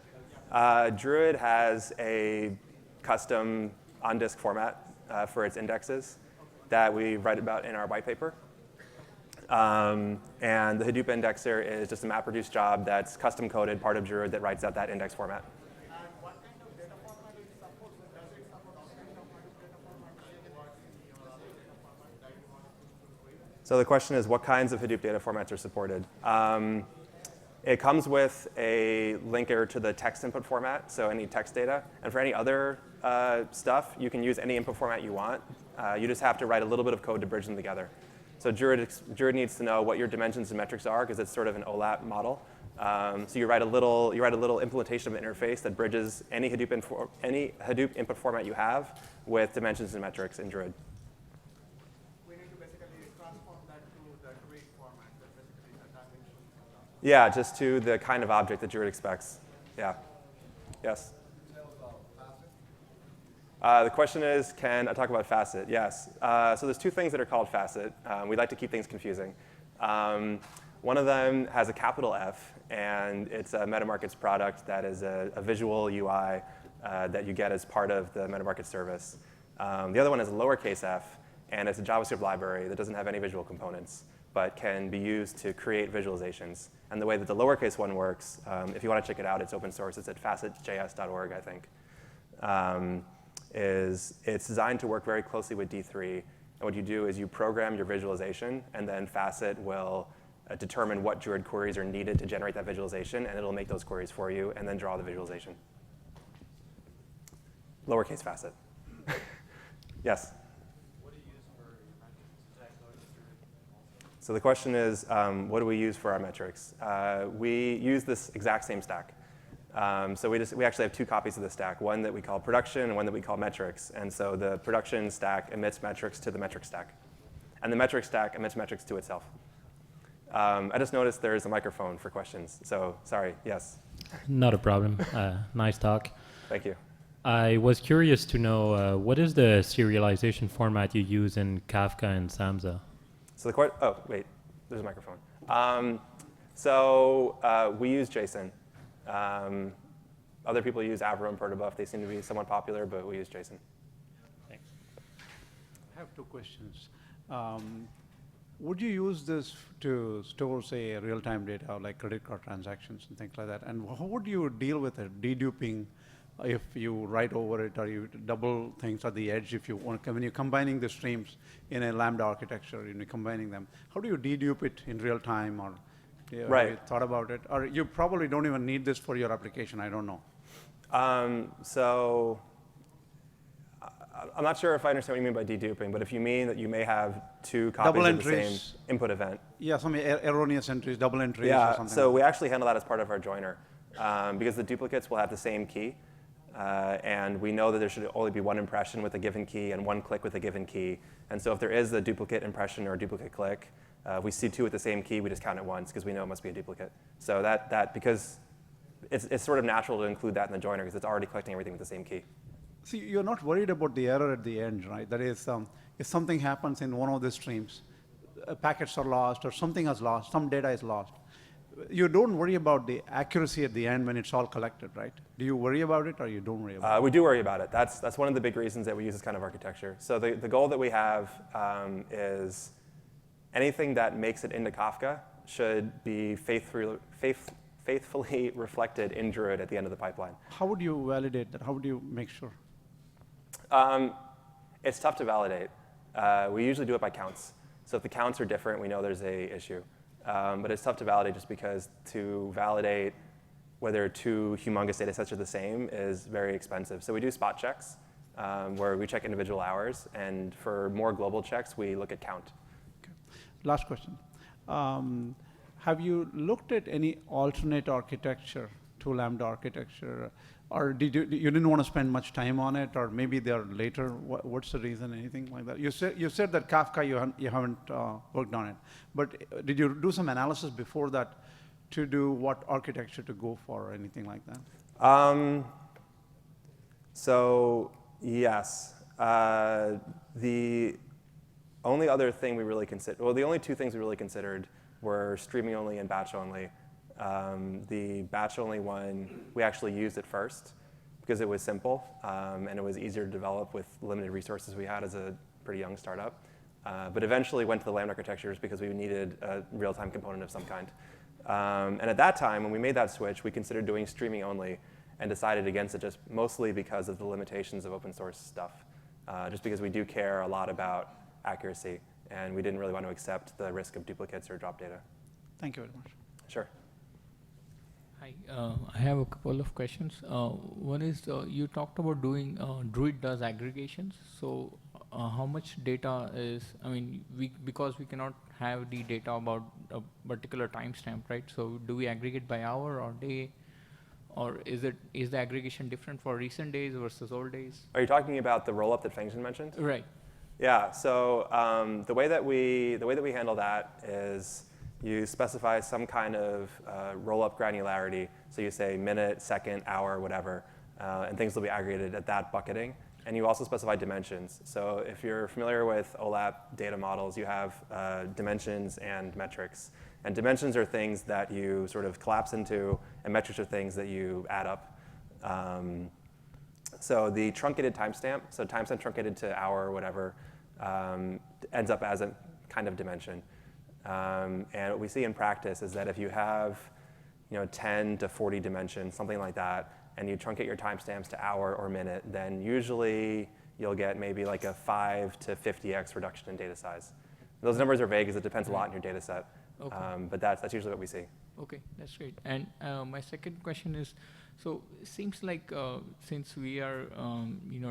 Druid has a custom on-disk format for its indexes that we write about in our white paper. And the Hadoop indexer is just a MapReduce job that's custom coded, part of Druid, that writes out that index format. And what kind of data format it supports? Does it support all kinds of data formats? What's your data format that you want to create? So the question is, what kinds of Hadoop data formats are supported? It comes with a linker to the text input format, so any text data. And for any other stuff, you can use any input format you want. You just have to write a little bit of code to bridge them together. So Druid needs to know what your dimensions and metrics are, because it's sort of an OLAP model. So you write a little implementation of an interface that bridges any Hadoop input format you have with dimensions and metrics in Druid. We need to basically transform that to the Druid format, that basically the dimension. Yeah, just to the kind of object that Druid expects. Yeah. Yes? The question is, can I talk about facet? Yes. So there's two things that are called facet. We like to keep things confusing. One of them has a capital F, and it's a MetaMarkets product that is a visual UI that you get as part of the MetaMarkets service. The other one is a lowercase f, and it's a JavaScript library that doesn't have any visual components, but can be used to create visualizations. And the way that the lowercase one works, if you want to check it out, it's open source. It's at facetjs.org, I think. It's designed to work very closely with D3. And what you do is you program your visualization, and then Facet will determine what Druid queries are needed to generate that visualization, and it'll make those queries for you, and then draw the visualization. Lowercase Facet. Yes? What do you use for your metrics? Is that going to Druid? So the question is, what do we use for our metrics? We use this exact same stack. So we actually have two copies of the stack, one that we call production and one that we call metrics. And so the production stack emits metrics to the metric stack. And the metric stack emits metrics to itself. I just noticed there is a microphone for questions. So sorry, yes. Not a problem. Nice talk. Thank you. I was curious to know, what is the serialization format you use in Kafka and Samza? So oh, wait, there's a microphone. So we use JSON. Other people use Avro and Protobuf. They seem to be somewhat popular, but we use JSON. Thanks. I have two questions. Would you use this to store, say, real-time data like credit card transactions and things like that? And how would you deal with it, deduping, if you write over it or you double things at the edge? If you want, when you're combining the streams in a Lambda architecture, and you're combining them, how do you dedupe it in real time? Or right. Have you thought about it? Or you probably don't even need this for your application. I don't know. So I'm not sure if I understand what you mean by deduping, but if you mean that you may have two copies Double of the entries. same input event. Yeah, some erroneous entries, double entries or Yeah, something. so we actually handle that as part of our joiner, because the duplicates will have the same key. And we know that there should only be one impression with a given key and one click with a given key. And so if there is a duplicate impression or a duplicate click, if we see two with the same key, we just count it once because we know it must be a duplicate. So because it's sort of natural to include that in the joiner because it's already collecting everything with the same key. See, you're not worried about the error at the end, right? That is, if something happens in one of the streams, packets are lost or something is lost, some data is lost, you don't worry about the accuracy at the end when it's all collected, right? Do you worry about it or you don't worry about it? We do worry about it. That's one of the big reasons that we use this kind of architecture. So the goal that we have is anything that makes it into Kafka should be faithfully reflected in Druid at the end of the pipeline. How would you validate that? How would you make sure? It's tough to validate. We usually do it by counts. So if the counts are different, we know there's an issue. But it's tough to validate just because to validate whether two humongous data sets are the same is very expensive. So we do spot checks where we check individual hours. And for more global checks, we look at count. Okay. Last question. Have you looked at any alternate architecture to Lambda architecture? Or you didn't want to spend much time on it, or maybe they're later? What's the reason? Anything like that? You said that Kafka you haven't worked on it, but did you do some analysis before that to do what architecture to go for or anything like that? So yes, the only other thing we really considered, well, the only two things we really considered were streaming only and batch only. The batch only one, we actually used it first because it was simple and it was easier to develop with limited resources we had as a pretty young startup. But eventually went to the Lambda architectures because we needed a real-time component of some kind. And at that time, when we made that switch, we considered doing streaming only and decided against it just mostly because of the limitations of open source stuff. Just because we do care a lot about accuracy, and we didn't really want to accept the risk of duplicates or drop data. Thank you very much. Sure. Hi, I have a couple of questions. One is you talked about doing Druid does aggregations. So how much data is? I mean, because we cannot have the data about a particular timestamp, right? So do we aggregate by hour or day, or is the aggregation different for recent days versus old days? Are you talking about the rollup that Fengxian mentioned? Right. Yeah. So the way that we handle that is you specify some kind of roll-up granularity. So you say minute, second, hour, whatever, and things will be aggregated at that bucketing. And you also specify dimensions. So if you're familiar with OLAP data models, you have dimensions and metrics. And dimensions are things that you sort of collapse into, and metrics are things that you add up. So the truncated timestamp, so timestamp truncated to hour or whatever, ends up as a kind of dimension. And what we see in practice is that if you have 10 to 40 dimensions, something like that, and you truncate your timestamps to hour or minute, then usually you'll get maybe like a 5 to 50x reduction in data size. Those numbers are vague because it depends a lot on your data set. Okay. But that's usually what we see. Okay, that's great. And my second question is, so it seems like since we are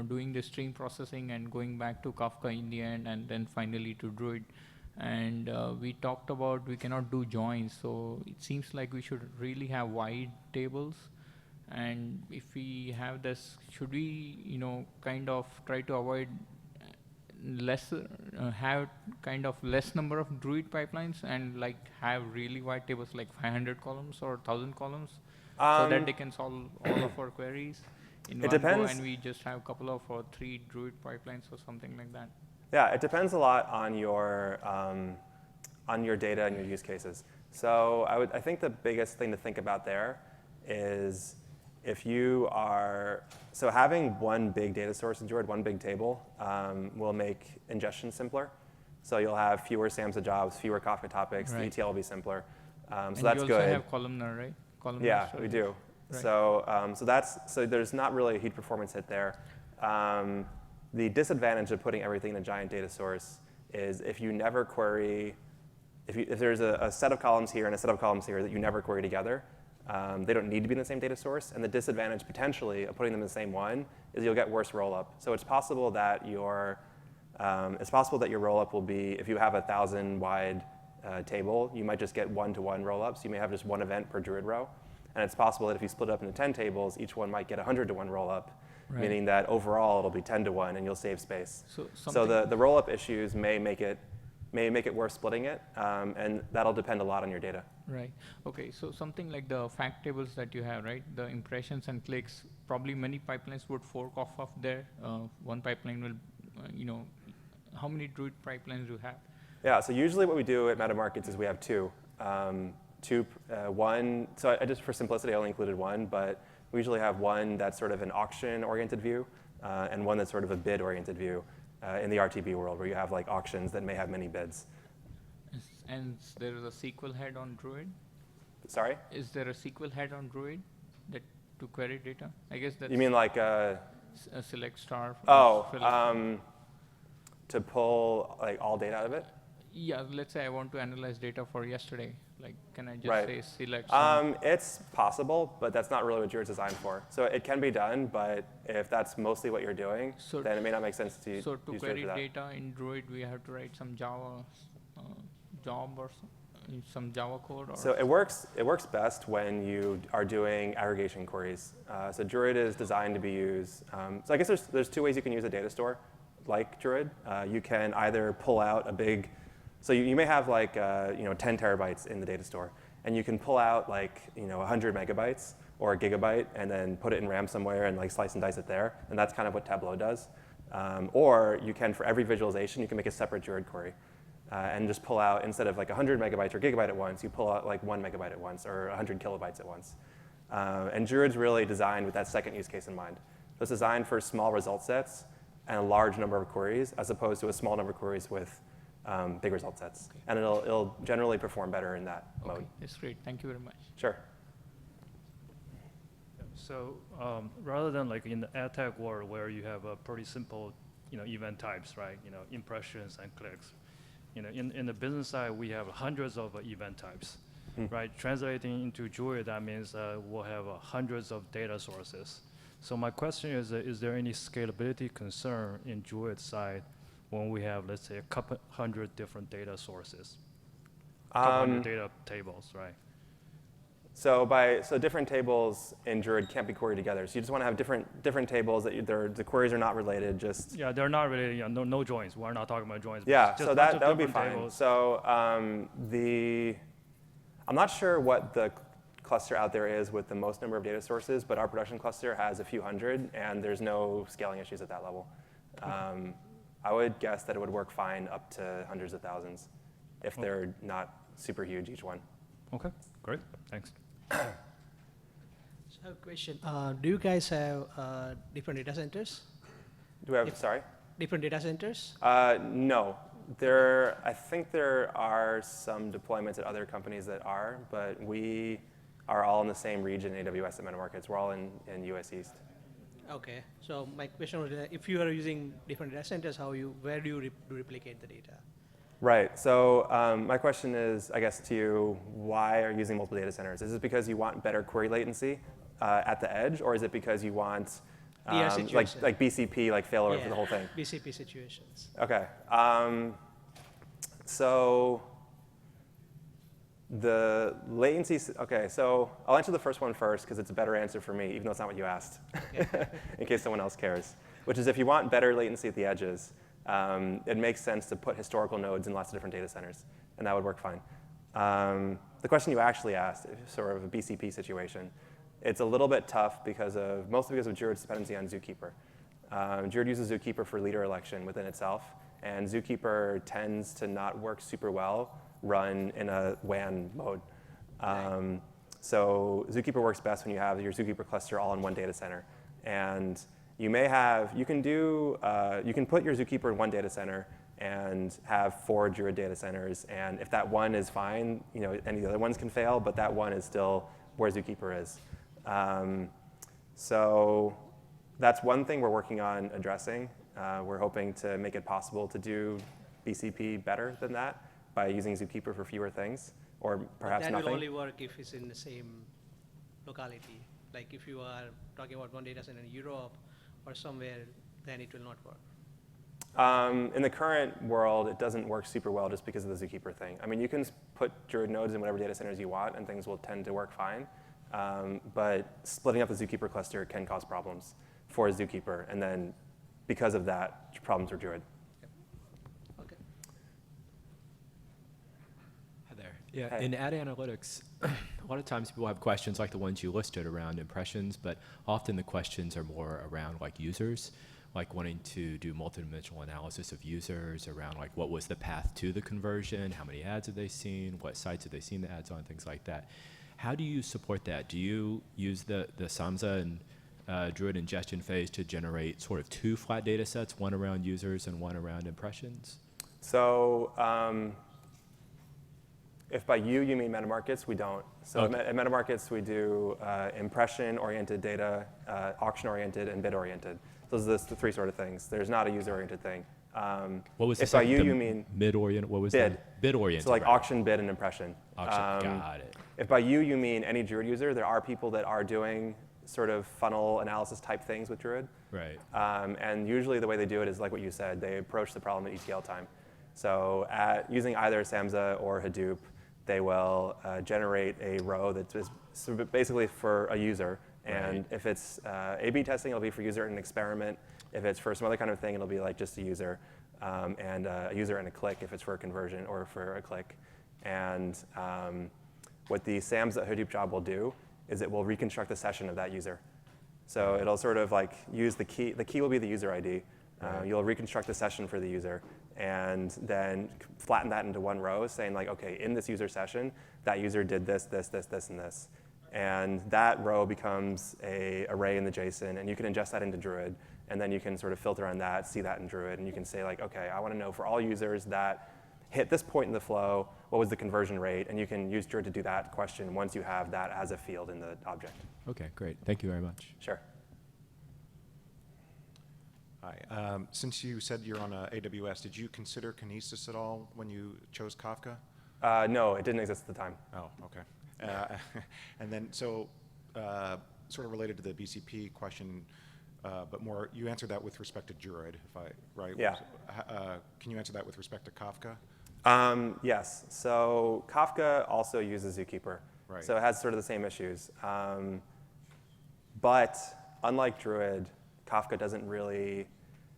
doing the stream processing and going back to Kafka in the end, and then finally to Druid, and we talked about we cannot do joins, so it seems like we should really have wide tables. And if we have this, should we kind of try to avoid have kind of less number of Druid pipelines and like have really wide tables like 500 columns or 1,000 columns so that they can solve all of our queries in one go, and we just have a couple of or 3 Druid pipelines or something like that? Yeah, it depends a lot on your data and your use cases. So I think the biggest thing to think about there is if you are, so having one big data source in Druid, one big table, will make ingestion simpler. So you'll have fewer Samza jobs, fewer Kafka topics, Right. the ETL will be simpler. So And that's you good. also have columnar, right? Columnar Yeah, storage. we do. Right. So there's not really a huge performance hit there. The disadvantage of putting everything in a giant data source is if you never query, if there's a set of columns here and a set of columns here that you never query together, they don't need to be in the same data source. And the disadvantage potentially of putting them in the same one is you'll get worse rollup. So it's possible that your rollup will be, if you have 1,000 wide table, you might just get 1-to-1 rollups. You may have just one event per Druid row. And it's possible that if you split it up into 10 tables, each one might get 100-to-1 rollup, Right. meaning that overall it'll be 10-to-1 and you'll save space. So the rollup issues may make it worth splitting it, and that'll depend a lot on your data. Right. Okay. So something like the fact tables that you have, right? The impressions and clicks. Probably many pipelines would fork off of there. One pipeline will, how many Druid pipelines do you have? Yeah. So usually what we do at MetaMarkets is we have two. One. So I just for simplicity I only included one, but we usually have one that's sort of an auction-oriented view, and one that's sort of a bid-oriented view. In the RTB world, where you have like auctions that may have many bids. And there is a SQL head on Druid. Sorry? Is there a SQL head on Druid that to query data? I guess that's You mean like a select star. to pull like all data out of it? Yeah. Let's say I want to analyze data for yesterday. Like, can I just Right. say select? It's possible, but that's not really what Druid's designed for. So it can be done, but if that's mostly what you're doing, then it may not make sense to use So to Druid query for that. data in Druid, we have to write some Java job or some Java code. Or So it works best when you are doing aggregation queries. So Druid is designed to be used. So I guess there's two ways you can use a data store like Druid. You can either pull out a big, so you may have like 10 terabytes in the data store, and you can pull out like 100 megabytes or a gigabyte and then put it in RAM somewhere and like slice and dice it there. And that's kind of what Tableau does. Or you can, for every visualization, you can make a separate Druid query and just pull out, instead of like 100 megabytes or gigabyte at once, you pull out like 1 megabyte at once or 100 kilobytes at once. And Druid's really designed with that second use case in mind. So it's designed for small result sets and a large number of queries, as opposed to a small number of queries with big result sets. Okay. And it'll generally perform better in that Okay, mode. that's great. Thank you very much. Sure. So rather than like in the ad tech world where you have a pretty simple, event types, right? Impressions and clicks. In the business side, we have hundreds of event types, right? Translating into Druid, that means we'll have hundreds of data sources. So my question is there any scalability concern in Druid side when we have, let's say, a couple hundred different data sources, couple hundred data tables, right? So different tables in Druid can't be queried together. So you just want to have different tables that the queries are not related. Just Yeah, they're not related. Yeah, no joins. We're not talking about joins. yeah. Just So bunch of that would be different fine. tables. So I'm not sure what the cluster out there is with the most number of data sources, but our production cluster has a few hundred, and there's no scaling issues at that level. I would guess that it would work fine up to hundreds of thousands if they're not super huge, each one. Okay, great. Thanks. So I have a question. Do you guys have different data centers? Do we have, sorry? Different data centers? No. I think there are some deployments at other companies that are, but we are all in the same region in AWS at MetaMarkets. We're all in US East. Okay. So my question was, if you are using different data centers, where do you replicate the data? Right. So my question is, I guess, to you, why are you using multiple data centers? Is it because you want better query latency at the edge, or is it because you want like BCP, like failover for the whole thing? BCP situations. Okay. So the latency, okay, so I'll answer the first one first because it's a better answer for me, even though it's not what you asked, in case someone else cares, which is if you want better latency at the edges, it makes sense to put historical nodes in lots of different data centers, and that would work fine. The question you actually asked, sort of a BCP situation, it's a little bit tough mostly because of Druid's dependency on Zookeeper. Druid uses Zookeeper for leader election within itself, and Zookeeper tends to not work super well run in a WAN mode. So Zookeeper works best when you have your Zookeeper cluster all in one data center. And you can put your Zookeeper in one data center and have 4 Druid data centers. And if that one is fine, any of the other ones can fail, but that one is still where Zookeeper is. So that's one thing we're working on addressing. We're hoping to make it possible to do BCP better than that by using Zookeeper for fewer things, or perhaps that nothing. That will only work if it's in the same locality. Like if you are talking about one data center in Europe or somewhere, then it will not work. In the current world, it doesn't work super well just because of the Zookeeper thing. I mean, you can put Druid nodes in whatever data centers you want, and things will tend to work fine. But splitting up the Zookeeper cluster can cause problems for Zookeeper, and then because of that, problems for Druid. Okay. Hi there. Yeah, Hey. in ad analytics, a lot of times people have questions like the ones you listed around impressions, but often the questions are more around like users, like wanting to do multidimensional analysis of users around like what was the path to the conversion, how many ads have they seen, what sites have they seen the ads on, things like that. How do you support that? Do you use the Samza and Druid ingestion phase to generate sort of 2 flat data sets, one around users and one around impressions? So if by you mean MetaMarkets, we don't. So Okay. at MetaMarkets, we do impression-oriented data, auction-oriented, and bid-oriented. Those are the 3 sort of things. There's not a user-oriented thing. What was the if by second, you mean mid-oriented? What was bid. that? Bid-oriented. So like right. auction, bid, and impression. Auction. Got it. If by you mean any Druid user, there are people that are doing sort of funnel analysis type things with Druid. Right. And usually the way they do it is like what you said. They approach the problem at ETL time. So using either Samza or Hadoop, they will generate a row that's basically for a user. And Right. if it's A/B testing, it'll be for user and an experiment. If it's for some other kind of thing, it'll be like just a user. And a user and a click if it's for a conversion or for a click. And what the Samza Hadoop job will do is it will reconstruct the session of that user. So it'll sort of like use the key. The key will be the user ID. You'll reconstruct the session for the user, and then flatten that into one row, saying like, OK, in this user session, that user did this, this, this, this, and this. And that row becomes an array in the JSON, and you can ingest that into Druid, and then you can sort of filter on that, see that in Druid, and you can say like, OK, I want to know for all users that hit this point in the flow, what was the conversion rate? And you can use Druid to do that question once you have that as a field in the object. OK, great. Thank you very much. Sure. Hi. Since you said you're on AWS, did you consider Kinesis at all when you chose Kafka? No, it didn't exist at the time. Oh, OK. And then, so sort of related to the BCP question, but more, you answered that with respect to Druid, right? Yeah. Can you answer that with respect to Kafka? Yes. So Kafka also uses Zookeeper. Right. So it has sort of the same issues. But unlike Druid, Kafka doesn't really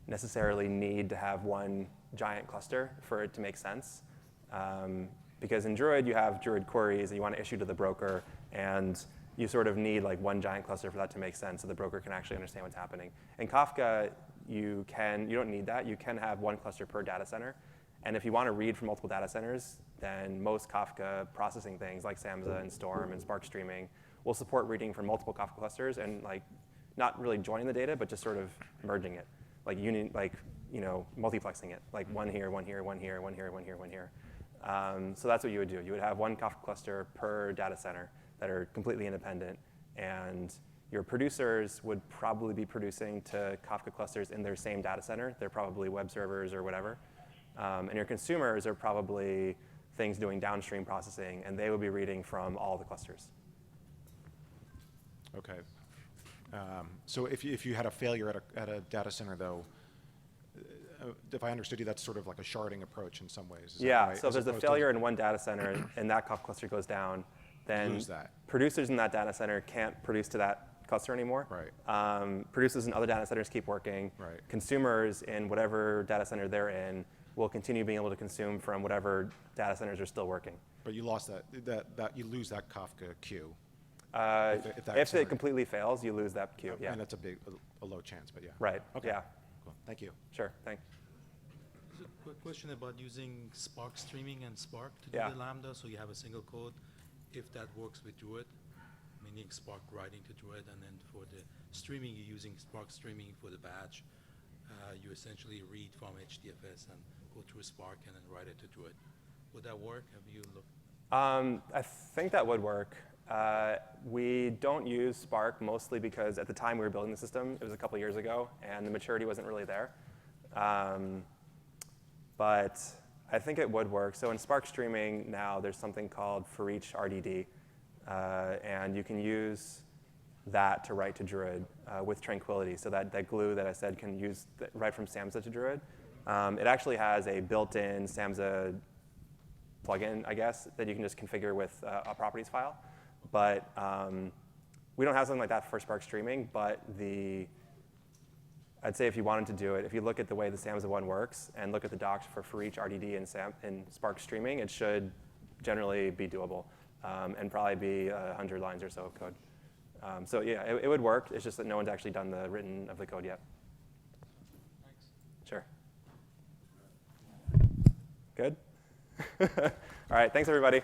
necessarily need to have one giant cluster for it to make sense. Because in Druid, you have Druid queries that you want to issue to the broker, and you sort of need like one giant cluster for that to make sense so the broker can actually understand what's happening. In Kafka, you don't need that. You can have one cluster per data center. And if you want to read from multiple data centers, then most Kafka processing things like Samza and Storm and Spark Streaming will support reading from multiple Kafka clusters and like not really joining the data, but just sort of merging it, like multiplexing it, like one here, one here, one here, one here, one here, one here. So that's what you would do. You would have one Kafka cluster per data center that are completely independent, and your producers would probably be producing to Kafka clusters in their same data center. They're probably web servers or whatever. And your consumers are probably things doing downstream processing, and they would be reading from all the clusters. OK. So if you had a failure at a data center, though, if I understood you, that's sort of like a sharding approach in some ways. Is that right? So if there's a failure in one data center and that Kafka cluster goes down, then producers in that data center can't produce to that cluster anymore. Right. Producers in other data centers keep working. Right. Consumers in whatever data center they're in will continue being able to consume from whatever data centers are still working. But you lost that you lose that Kafka queue. If it completely fails, you lose that queue. Yeah. And that's a low chance, but yeah. Right. Okay. Yeah. Cool. Thank you. Sure. Thanks. Just a quick question about using Spark Streaming and Spark to do the Lambda, so you have a single code. If that works with Druid, meaning Spark writing to Druid, and then for the streaming, you're using Spark Streaming for the batch. You essentially read from HDFS and go through Spark and then write it to Druid. Would that work? Have you looked? I think that would work. We don't use Spark mostly because at the time we were building the system, it was a couple years ago, and the maturity wasn't really there. But I think it would work. So in Spark Streaming now, there's something called for each RDD, and you can use that to write to Druid with Tranquility. So that glue that I said can use write from Samza to Druid. It actually has a built-in Samza plugin, I guess, that you can just configure with a properties file. But we don't have something like that for Spark Streaming. But I'd say if you wanted to do it, if you look at the way the Samza one works and look at the docs for each RDD in Spark Streaming, it should generally be doable and probably be 100 lines or so of code. So yeah, it would work. It's just that no one's actually done the written of the code yet. Thanks. Sure. Good? All right, thanks everybody.